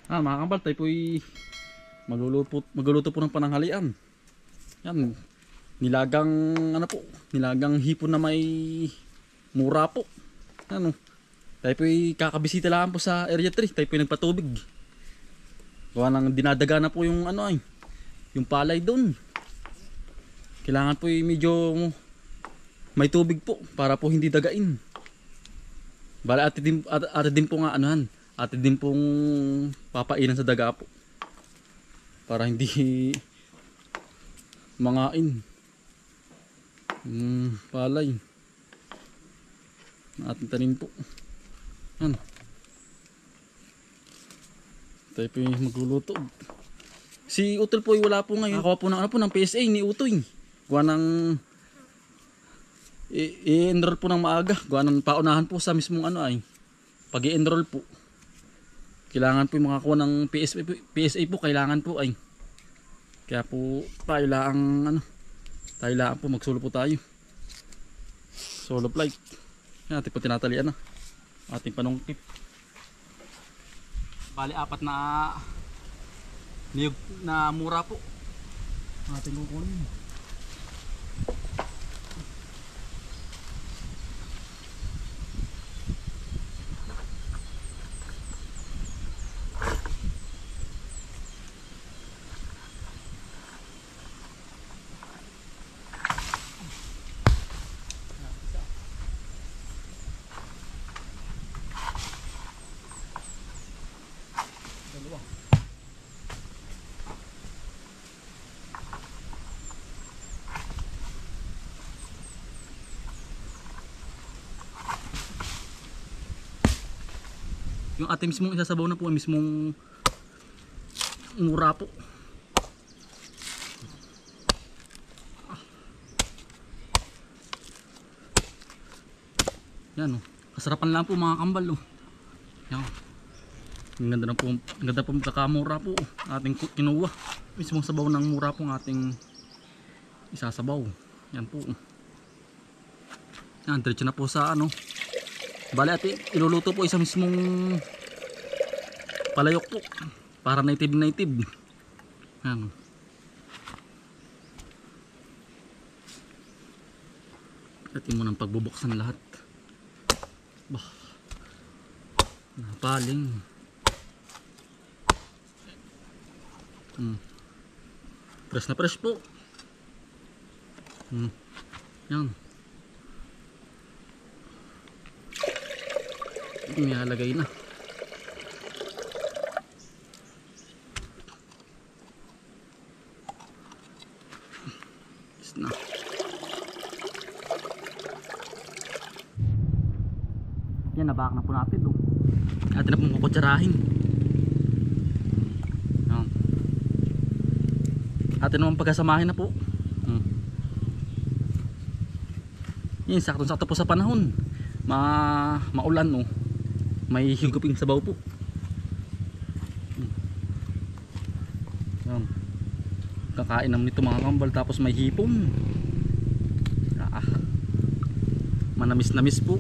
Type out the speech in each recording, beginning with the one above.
Mga kambal, tayo po'y magluluto po ng pananghalian. Yan, nilagang nilagang hipon na may mura po. Ano, tayo po'y kakabisita lang po sa area 3. Tayo po'y nagpatubig. Gawa nang dinadaga na po yung yung palay doon. Kailangan po'y medyo may tubig po para po hindi dagain. Bale ate din po nga ate din pong papainan sa daga po para hindi mangain palay na ating tanim po. Yan, tayo po yung magluluto. Si Utol po ay wala po ngayon. Ako po ng PSA ni Utoy. Gawa ng i-enroll po ng maaga. Gawa ng paunahan po sa mismong pag i-enroll po. Kailangan po yung makakuha ng PSA po, kailangan po ay. Kaya po tayo lang po magsulo po tayo. Solo flight. Yan, ating po tinatalian na. Ating panungkip. Bali 4 na niyog na mura po. Ating kukunin. Yung ating mismong isasabaw na po, mismong mura po. Yan kasarapan lang po mga kambal Yan. Ang ganda po kakamura po ating kinuha. Mismong sabaw ng mura po ng ating isasabaw. Yan po. Yan, diretso na po sa bali ate, iluluto po isang mismong palayok po para native. Yan. Atin mo ng pagbubuksan lahat. Bah, napaling. Fresh na fresh po. Yan. May halagay na. Na. Yan, nabak na po natin atin na pong kukutsarahin. Atin naman pagkasamahin na po. Yan, sakto po sa panahon. Maulan may higuping sabaw po. Kakain naman nito mga kambal, tapos may hipon. Manamis po.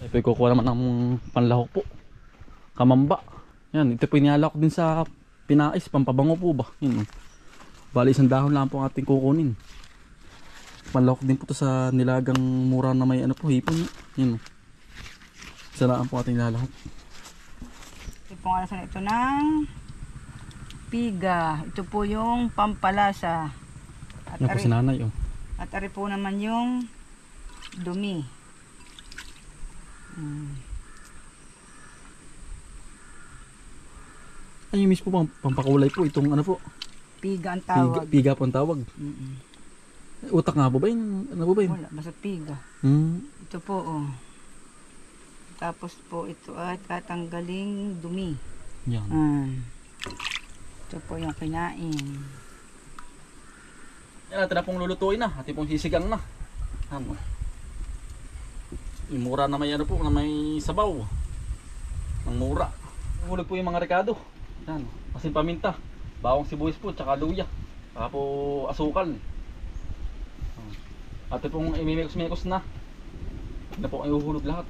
Ito kukuha naman ng panlahok po, kamamba. Yan, ito po inialak din sa pinais, pampabango po ba. Yan, bali isang dahon lang po ating kukunin. Panlahok din po to sa nilagang mura na may hipon. Yan, saraan po ating lalahok. Ito po nga ito ng piga. Ito po yung pampalasa. At yan po si nanay At ari po naman yung dumi. Ay, yung mismo pampakulay po itong po. Piga ang tawag. Piga po ang tawag. Utak nga po ba yun? Wala, basta piga. Ito po Tapos po ito ay tatanggaling dumi. Yan. Ito po yung kinain. Yan, natin na pong lulutuin na. Atin pong sisigang na. Yung mura na may na may sabaw. Ang mura. Hulog po yung mga rekado. Yan, asin paminta, bawang sibuyas po, tsaka luya, tsaka po asukal. Ate pong imimekos-mekos na. Hindi na po ang ihuhulog lahat.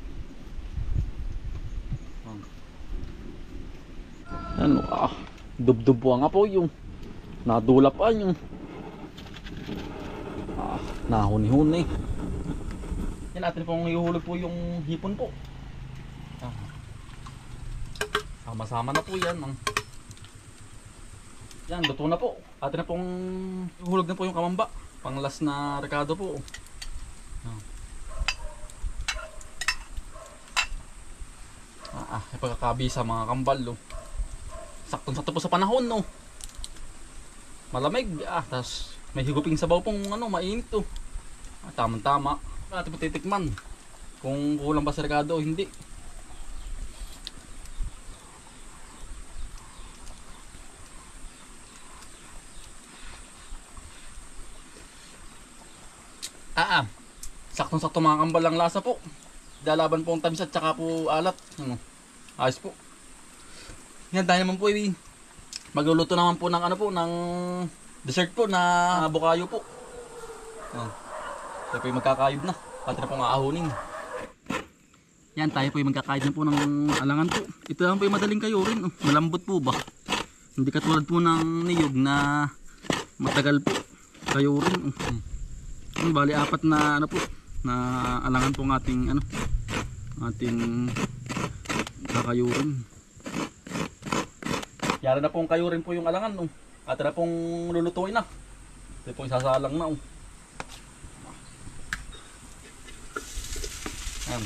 Ano dubdub po nga po yung nadula pa yung nahuni-huni. Yan, atin pong ihuhulog po yung hipon po. Sama-sama na po yan. Yan, luto na po. Atin na pong ihuhulog na po yung kamamba. Pang last na rekado po. Ipagkakabisa mga kambal. Saktong-sakto po sa panahon, no. Malamig, tas may higuping sabaw pong mainit to. Tamang-tama. Atin po titikman kung kulang ba sa rekado o hindi. Saktong-sakto mga kambal ang lasa po. Dalaban po ang tamis at saka po alat. Ayos po. Yan, tayo naman po magluluto naman po ng ng dessert po na bukayo po. Tayo po yung magkakayod na. Pati na pong aahunin. Yan, tayo po yung magkakayod na po ng alangan po. Ito naman po yung madaling kayo rin. Malambot po ba? Hindi katulad po ng niyog na matagal po kayo rin. Bali apat na po na alangan po ng ating kakayurin. Yara na pong kayurin po yung alangan. At na pong lulutuin na. Ito pong isasalang na. Yan.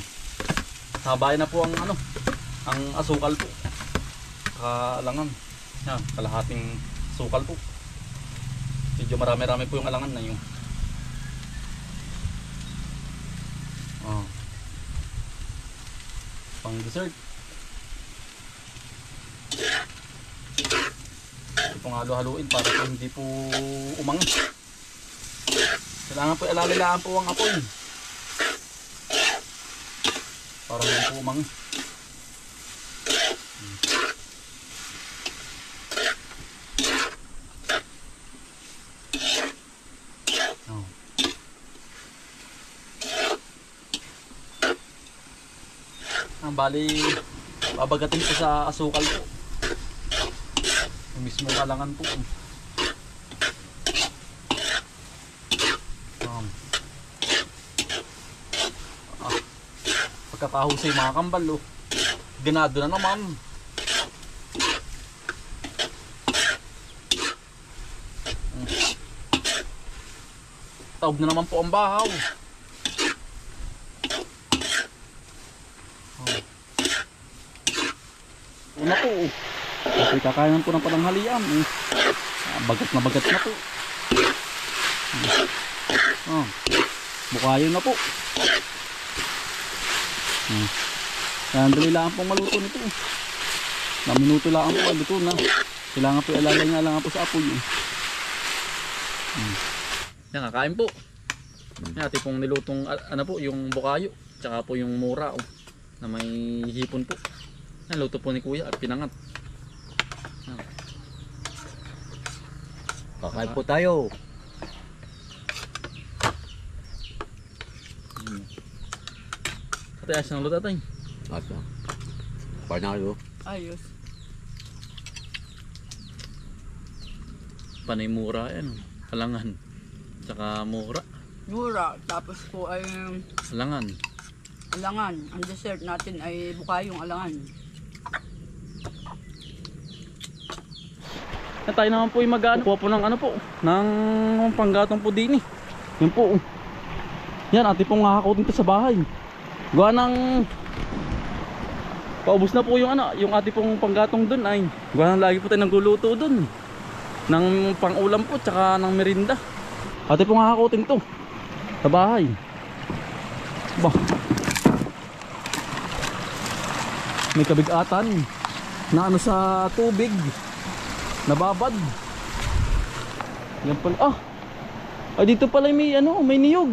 Sabay na po ang asukal po. Alangan. Yan, kalahating asukal po. Medyo marami-rami po yung alangan na yung pang dessert. Ito pong halo-haluin para po hindi po umangi. Kailangan po ilalilaan po ang apoy para hindi po umangi. Bali, babagatin po sa asukal po. Yung mismong alangan po. Pagkakahusay mga kambal, ganado na naman. Taob na naman po ang bahaw. Una po, kasi kakain po ng pananghalian. Bagat na po. Bukayo na po. Kaya dali lang pong maluto nito. Na minuto lang po, luto na. Kailangan po ilalagay nga lang po sa apoy. Yan, kakain po. Yan, ati pong nilutong yung bukayo. Tsaka po yung mura na may hipon po. Yan, luto po ni kuya at pinangat. Kakain po tayo. Ate, ayos ng luto tayo. Asa? Panalo. Ayos. Panay mura yan. Alangan. Tsaka mura. Mura. Tapos po ay Alangan. alangan. Ang dessert natin ay bukayong alangan. Yan, tayo naman po yung kuha po ng ng panggatong po din eh. Yan po. Yan, ate pong hahakot dito sa bahay. Gawa ng paubos na po yung yung ate pong panggatong dun ay. Gawa ng lagi po tayo nagluluto dun. Ng pangulam po tsaka ng merinda. Ate pong hahakotin to sa bahay. Bah. May kabigatan na sa tubig. Nababad. Yan pala. Ay dito pala may may niyog.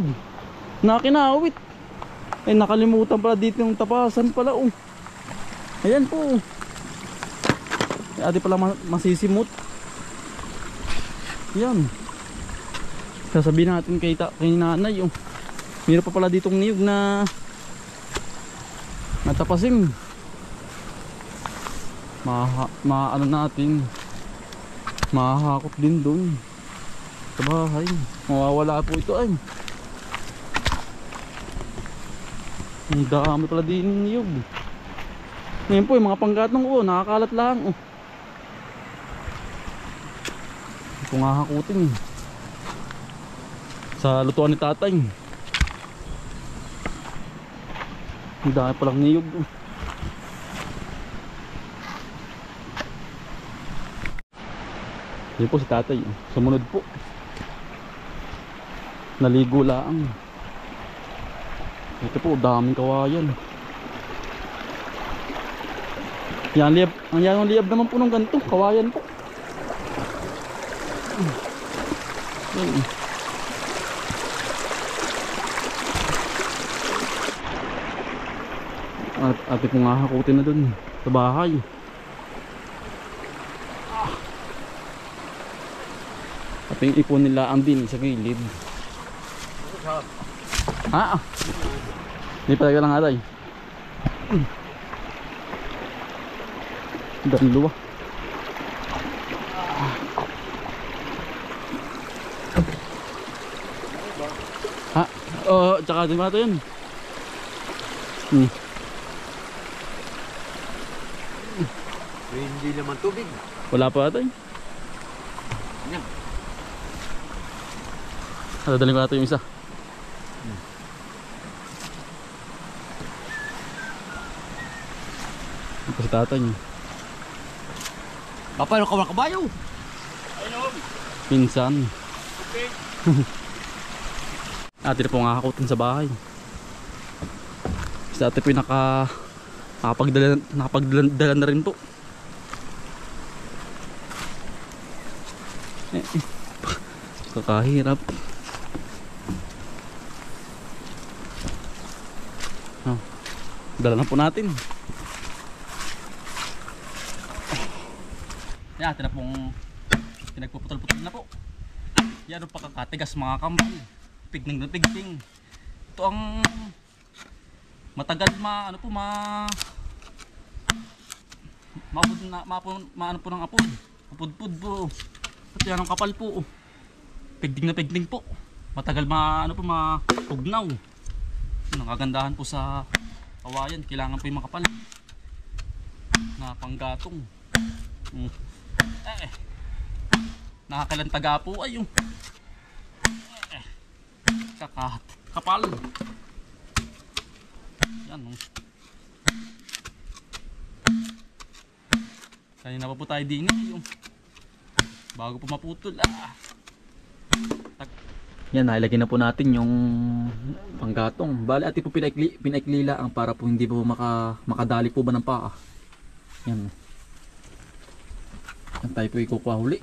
Na kinawit. Ay nakalimutan pala dito yung tapasan pala Ayan po. Ay ate pala masisimot. Yan. Sasabihin natin kay nanay, oh. Meron pa pala ditong niyog na natapasim. Ano natin, mahahakot din doon sa bahay. Mawawala po ito ay. Ang dami pala din ng niyog. Ngayon po yung mga panggatong ko, nakakalat lang, oh. Ito nga hakutin sa lutuan ni tatay. Ang dami palang niyog, oh. Yan po si tatay, oh. Sumunod po. Naligo lang. Ito po, daming kawayan. Yan, liab. Ang liab naman po ng ganito, kawayan po. Yan. At ate po nga hakutin na dun sa bahay. At yung ipon nila ang din sa gilid. Hindi pa talaga lang atay. Danluwa. Tsaka din ba ito yun? Hindi naman tubig. Wala pa atay. Yan. Dadaling ko natin yung isa. Ito si tatay niya. Papalo ka mga kabayo. Pinsan. Okay. Ate na po nga hakutin sa bahay. Si ate po yung nakapagdala na rin po. Kakahirap. Dala na po natin. Yan, ate na pong pinagpuputol-putol na po. Yan ang pakakatigas mga kambal. Pigning na pigning. Ito ang matagal maano po maano po ng apod. Apod-pud po. At yan ang kapal po. Pigning na pigning po. Matagal maano po mapugnaw. Nakagandahan po sa kawayan. Kailangan po yung makapal na panggatong. Nakakalantaga po ay yung kapal. Yan, oh. Kanina pa po tayo din yung bago po maputol. Yan, nailagay na po natin yung panggatong. Bali ati po pinaiklila ang para po hindi po makadali po ba ng paa. Yan. Yan tayo po ikukuha huli.